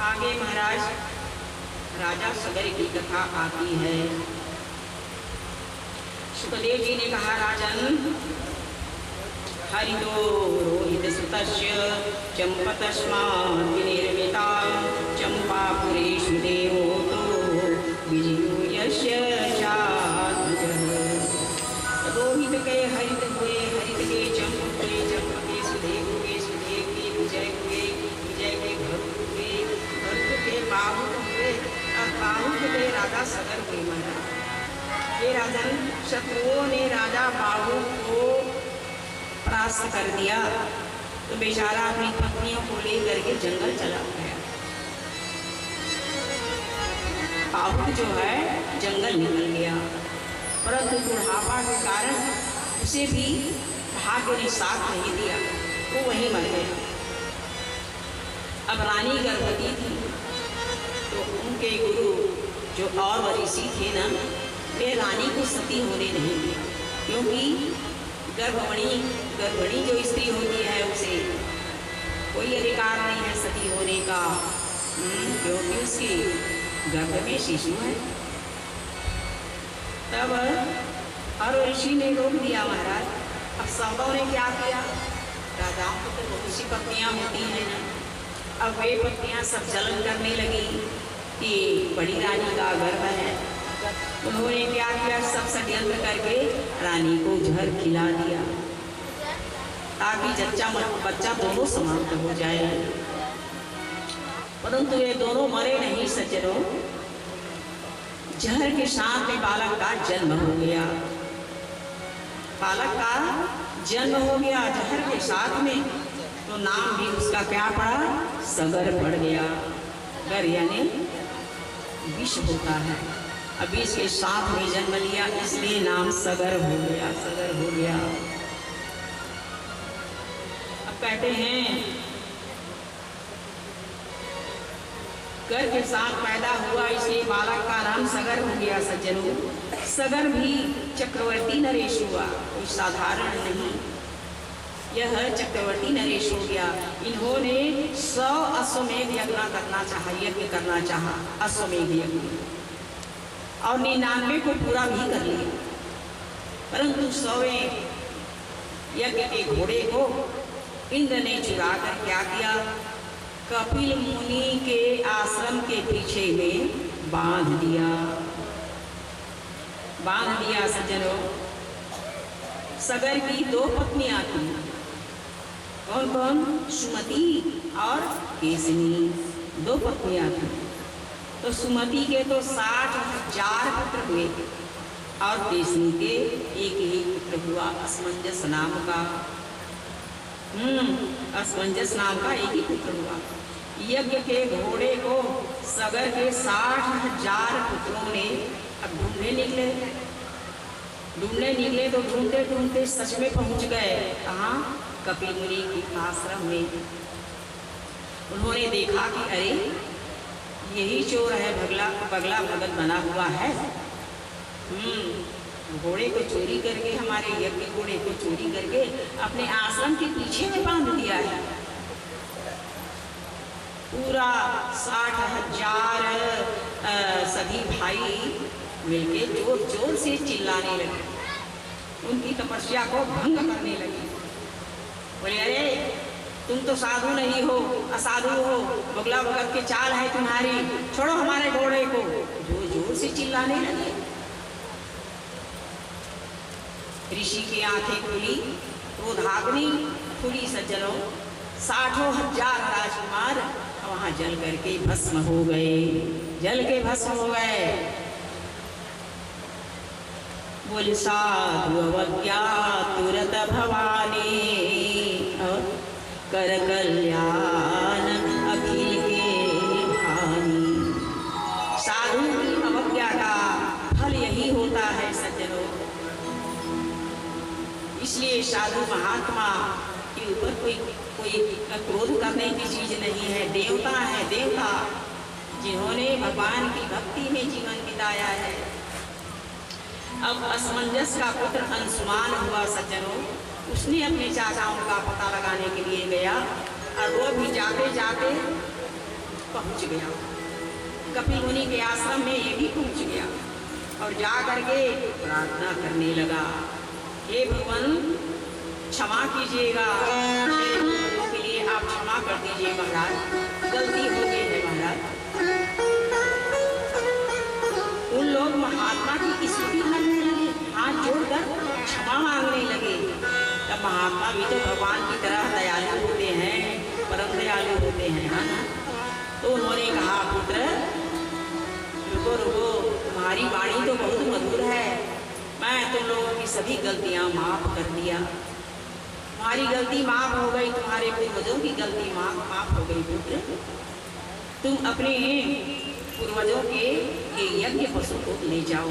आगे महाराज राजा सगर की कथा आती है। सुखदेव जी ने कहा, राजन हरितो रोहित सुतस्य चंपतस्मात् निर्मिता चंपापुरेषु देवोतो विजयो यस्य चात्मजः। रोहित के हरित हुए, हरित के चंप हुए, चंप के सुदेव हुए, सुदेव के विजय हुए, विजय के भरत हुए, भरत के बाहुक हुए और बाहुक के राजा सगर हुए। महाराज ये राजन शत्रुओं ने राजा बाहु को परास्त कर दिया तो बेचारा अपनी पत्नियों को लेकर के जंगल चला गया। बाहुक जो है जंगल निकल गया, परंतु बुढ़ापा के कारण उसे भी भाग्य ने साथ नहीं दिया, वो वहीं मर गया। अब रानी गर्भवती थी तो उनके गुरु जो और ऋषि थे ना, वे रानी को सती होने नहीं दिया, क्योंकि गर्भणी जो स्त्री होती है उसे कोई अधिकार नहीं है सती होने का, क्योंकि उसकी गर्भ में शिशु है। तब और ऋषि ने रोक दिया महाराज। अब संभव ने क्या किया, राजाओं को तो बहुत सी पत्नियाँ होती हैं ना, अब वे पत्नियाँ सब जलन करने लगी कि बड़ी रानी का गर्भ है। उन्होंने क्या किया, सब षड्यंत्र करके रानी को जहर खिला दिया ताकि बच्चा दोनों समाप्त हो जाए। परंतु ये दोनों मरे नहीं सज्जनों, जहर के साथ में बालक का जन्म हो गया। बालक का जन्म हो गया जहर के साथ में, तो नाम भी उसका क्या पड़ा, सगर पड़ गया। गर यानी विष होता है, अब इसके साथ में जन्म लिया, इसलिए नाम सगर हो गया, सगर हो गया। अब कहते हैं गर के साथ पैदा हुआ इसलिए बालक का नाम सगर हो गया। सज्जनों, सगर भी चक्रवर्ती नरेश हुआ, कोई साधारण नहीं, यह चक्रवर्ती नरेश हो गया। इन्होंने 100 अश्वमेध यज्ञ करना चाहा, अश्वमेध यज्ञ, और 99 को पूरा भी कर लिया, परंतु 100वें यज्ञ के घोड़े को इंद्र ने चुरा कर क्या किया, कपिल मुनि के आश्रम के पीछे में बांध दिया। सज्जनों, सगर की 2 पत्नियां थी, कौन कौन, सुमति और केसनी, 2 पत्नियां थी। तो सुमति के तो 60,000 पुत्र हुए और केसनी के एक ही पुत्र हुआ, असमंजस नाम का। असमंजस नाम का एक ही पुत्र हुआ। यज्ञ के घोड़े को सगर के 60,000 पुत्रों ने अब ढूंढने निकले तो ढूंढते ढूंढते सच में पहुंच गए कहाँ, कपिल मुनि के आश्रम में। उन्होंने देखा कि अरे यही चोर है, बगला भगत बना हुआ है, घोड़े को चोरी करके, हमारे यज्ञ घोड़े को चोरी करके अपने आश्रम के पीछे में बांध दिया है। पूरा 60,000 सभी भाई मिलके जोर जोर से चिल्लाने लगे, उनकी तपस्या को भंग करने लगे। बोले अरे तुम तो साधु नहीं हो, असाधु हो, बगला भगत के चाल है तुम्हारी, छोड़ो हमारे घोड़े को, जोर जोर से चिल्लाने लगे। ऋषि की आंखें खुली, क्रोधाग्नि खुली। सज्जनों, 60,000 राजकुमार वहां जल करके भस्म हो गए, बोल साधु अवज्ञा तुरत भवानी, कर कल्याण अखिल के भानी। साधु की अवज्ञा का फल यही होता है सज्जनों, इसलिए साधु महात्मा के ऊपर कोई क्रोध करने की चीज नहीं है। देवता है, देवता जिन्होंने भगवान की भक्ति में जीवन बिताया है। अब असमंजस का पुत्र अंशुमान हुआ सज्जनों, उसने अपने चाचाओं का पता लगाने के लिए गया और वो भी जाते जाते पहुंच गया। कपिल मुनि के आश्रम में ये भी पहुंच गया और जा करके प्रार्थना करने लगा, हे भगवान क्षमा कीजिएगा, मेरे गुरुओं के लिए आप क्षमा कर दीजिए महाराज, गलती हो गई है महाराज। उन लोग महात्मा की स्तुति करने लगे, हाथ जोड़कर क्षमा मांगने लगे। तब महात्मा भी तो भगवान की तरह दयालु होते हैं, परम दयालु होते हैं, है ना। तो उन्होंने कहा, पुत्र रुको रुको, तुम्हारी वाणी तो बहुत मधुर है, मैं तुम लोगों की सभी गलतियां माफ कर दिया, तुम्हारी गलती माफ हो गई, तुम्हारे पूर्वजों की गलती माफ हो गई। पुत्र तुम अपने पूर्वजों के ये यज्ञ पशु को ले जाओ,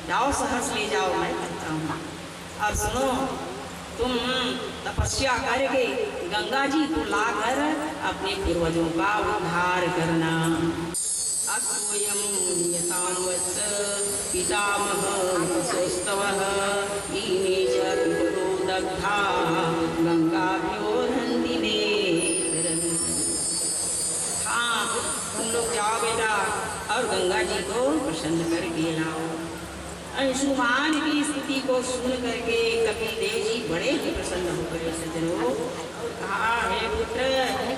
जाओ सहर्ष ले जाओ, मैं कहता हूँ। अब सुनो, तुम तपस्या करके गंगा जी को लाकर अपने पूर्वजों का उद्धार करना। अस्वयं नियतान्वत् पितामहः सोस्तवः इमे च पितरो दग्धा गंगाभ्यो हन्ति नेत्रम्। हाँ, तुम लोग जाओ बेटा और गंगा जी को प्रसन्न करके लाओ। अंशुमान की स्थिति को सुन करके कपिल देव जी बड़े ही प्रसन्न होकर सज्जनों कहा, हे पुत्र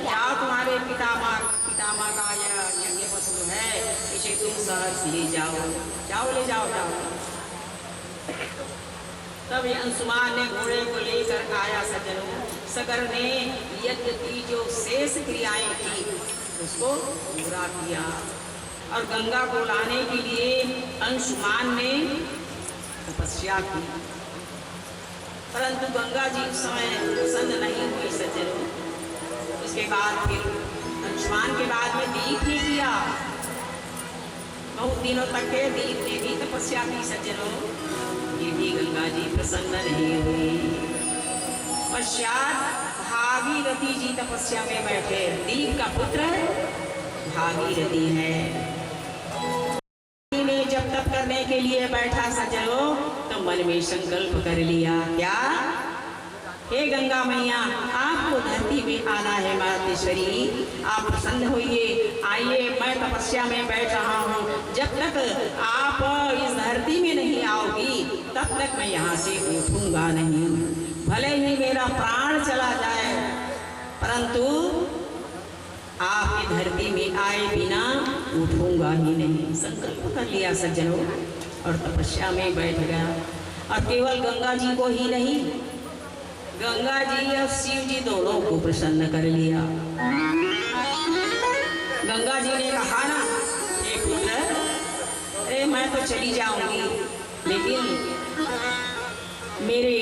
जाओ, तुम्हारे पितामह का यज्ञ पशु है, इसे तुम सहर्ष ले जाओ, जाओ ले जाओ जाओ। तब अंशुमान ने घोड़े को लेकर आया सज्जनों, सगर ने यज्ञ की जो शेष क्रियाएं थी उसको पूरा किया और गंगा को लाने के लिए अंशुमान ने तपस्या की, परंतु गंगा जी उस समय प्रसन्न नहीं हुई सज्जनों। उसके बाद फिर अंशुमान के बाद में दीप ने किया, बहुत दिनों तक के दीप ने भी तपस्या की सज्जनों, ये भी गंगा जी प्रसन्न नहीं हुई। पश्चात भागीरथी जी तपस्या में बैठे, दीप का पुत्र भागीरथी है। जब तप करने के लिए बैठा सज्जनों तो मन में संकल्प कर लिया, क्या, हे गंगा मैया आपको धरती में आना है, मातेश्वरी आप प्रसन्न होइए, आइए, मैं तपस्या में बैठ रहा हूँ, जब तक आप इस धरती में नहीं आओगी तब तक मैं यहाँ से उठूंगा नहीं, भले ही मेरा प्राण चला जाए परंतु आपकी धरती में आए बिना उठूंगा ही नहीं। संकल्प कर लिया सज्जनों और तपस्या में बैठ गया। और केवल गंगा जी को ही नहीं, गंगा जी और शिव जी दोनों को प्रसन्न कर लिया। गंगा जी ने कहा ना, हे पुत्र, अरे मैं तो चली जाऊंगी, लेकिन मेरे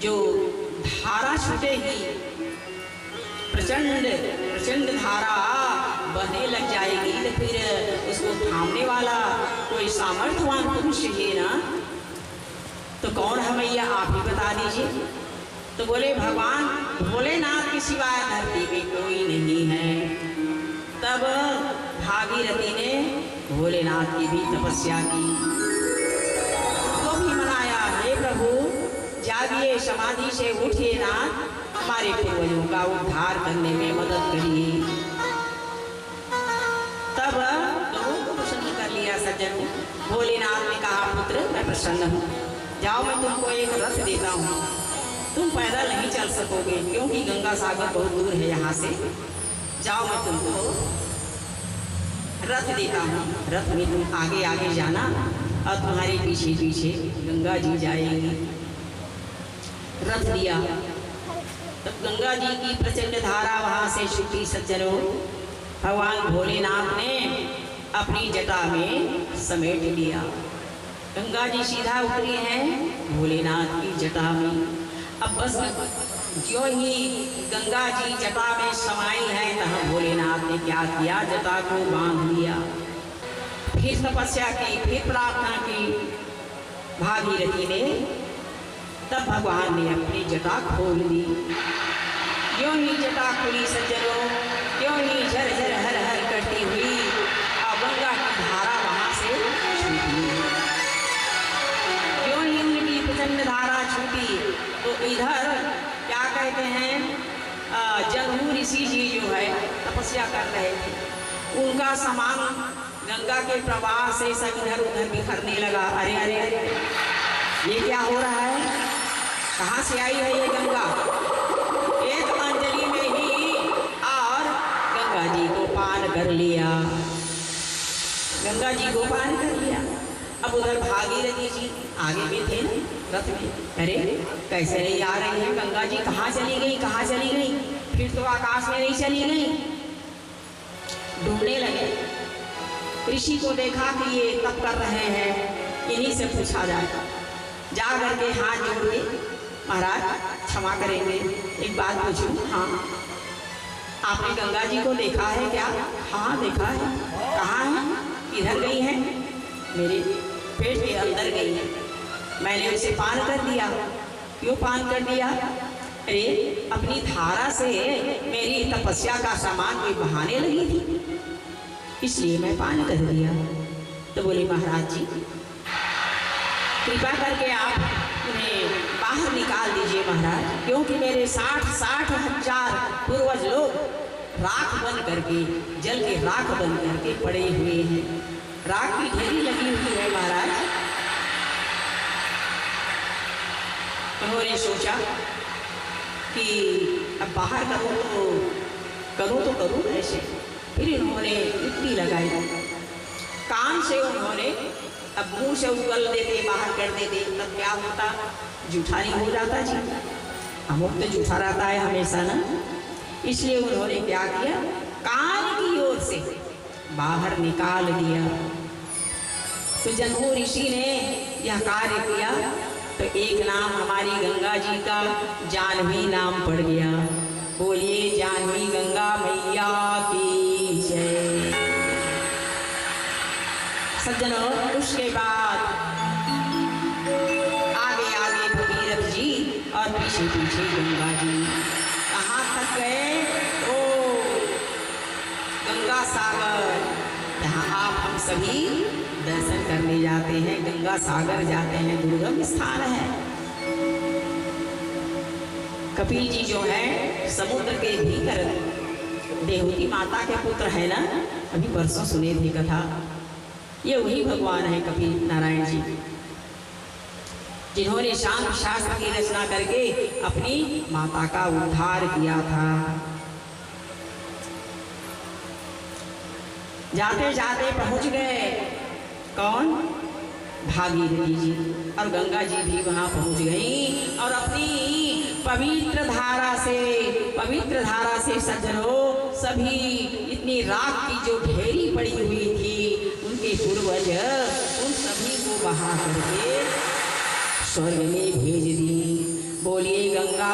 जो धारा छूटेगी, प्रचंड धारा बहने लग जाएगी, तो फिर उसको थामने वाला कोई सामर्थ्यवान पुरुष चाहिए ना, तो कौन है मैया आप ही बता दीजिए। तो बोले भगवान भोलेनाथ के सिवाय धरती में कोई नहीं है। तब भागीरथी ने भोलेनाथ की भी तपस्या की, तो भी मनाया, हे प्रभु जागिए, समाधि से उठिए ना, हमारे पूर्वजों का उद्धार करने में मदद करिए। तब लोगों को प्रसन्न कर लिया सज्जन। भोलेनाथ ने कहा, पुत्र मैं प्रसन्न हूँ, जाओ मैं तुमको एक रथ देता हूँ, तुम पैदल नहीं चल सकोगे क्योंकि गंगा सागर बहुत दूर है यहाँ से, जाओ मैं तुमको रथ देता हूँ, रथ में तुम आगे आगे जाना और तुम्हारे पीछे पीछे गंगा जी जाएगी। रथ दिया, तब गंगा जी की प्रचंड धारा वहाँ से छूटी सज्जनों। भगवान भोलेनाथ ने अपनी जटा में समेट लिया, गंगा जी सीधा उतरी हैं भोलेनाथ की जटा में। अब बस जो ही गंगा जी जटा में समाई है, तब भोलेनाथ ने क्या किया, जटा को बांध लिया, फिर तपस्या की, फिर प्रार्थना की भागीरथी ने। तब भगवान ने अपनी जटा खोल दी। क्यों ही जटा खुली सज्जनों, क्यों ही झर झर हर हर करती हुई और गंगा की धारा वहाँ से छूटी। क्यों ही उनकी प्रचंड धारा छूटी तो इधर क्या कहते हैं, जम्बू ऋषि जी जो है तपस्या कर रहे थे। उनका सामान गंगा के प्रवाह से सब इधर उधर बिखरने लगा। अरे अरे अरे, ये क्या हो रहा है? कहाँ से आई है ये गंगा? एक अंजलि में ही और गंगा जी को पान कर लिया, गंगा जी को पान कर लिया। अब उधर भागीरथी जी आगे भी थे रथ में। अरे कैसे नहीं आ रही है गंगा जी? कहाँ चली गई, कहाँ चली गई? फिर तो आकाश में नहीं चली गई। ढूंढने लगे, ऋषि को देखा कि ये तप कर रहे हैं, इन्हीं से पूछा जाए। जा करके हाथ जोड़ के, महाराज क्षमा करेंगे, एक बात पूछूं? हाँ। आपने गंगा जी को देखा है क्या? हाँ देखा है। कहाँ है? इधर गई है, मेरे पेट के अंदर गई है। मैंने उसे पान कर दिया। क्यों पान कर दिया? अरे अपनी धारा से मेरी तपस्या का सामान कोई बहाने लगी थी, इसलिए मैं पान कर दिया। तो बोले महाराज जी कृपा करके आप उन्हें बाहर निकाल दीजिए महाराज, क्योंकि मेरे 60 हजार पूर्वज लोग राख बन करके, जल के राख बन करके पड़े हुए हैं। राख की ढेरी लगी हुई है महाराज। उन्होंने सोचा कि अब बाहर करूँ तो करूँ ऐसे। फिर उन्होंने युक्ति लगाई, कान से उन्होंने, अब मुंह से उगल देते, बाहर कर देते, तब क्या होता? जूठा नहीं हो जाता जी। अमुक तो जूठा रहता है हमेशा ना। इसलिए उन्होंने क्या किया? कान की ओर से बाहर निकाल दिया। तो जन्मू ऋषि ने यह कार्य किया तो एक नाम हमारी गंगा जी का जानवी नाम पड़ गया। बोलिए जानवी गंगा मैया की जय। सज्जनों, उसके बाद आगे आगे भगीरथ जी और पीछे पीछे गंगा जी। कहाँ तक गए? ओ गंगा सागर, जहाँ आप हम सभी दर्शन करने जाते हैं, गंगा सागर जाते हैं, दुर्गम स्थान है। कपिल जी जो है समुद्र के भीतर देवती माता के पुत्र है ना, अभी परसों सुने थी कथा। ये वही भगवान है कपिल नारायण जी, जिन्होंने शांति शास्त्र की रचना करके अपनी माता का उद्धार किया था। जाते जाते पहुंच गए कौन? भागीरथी जी, और गंगा जी भी वहां पहुंच गई और अपनी पवित्र धारा से सज्जनों सभी इतनी राख की जो ढेरी पड़ी हुई थी, उनके पूर्वज उन सभी को बहा करके स्वर्ग में भेज दी। बोलिए गंगा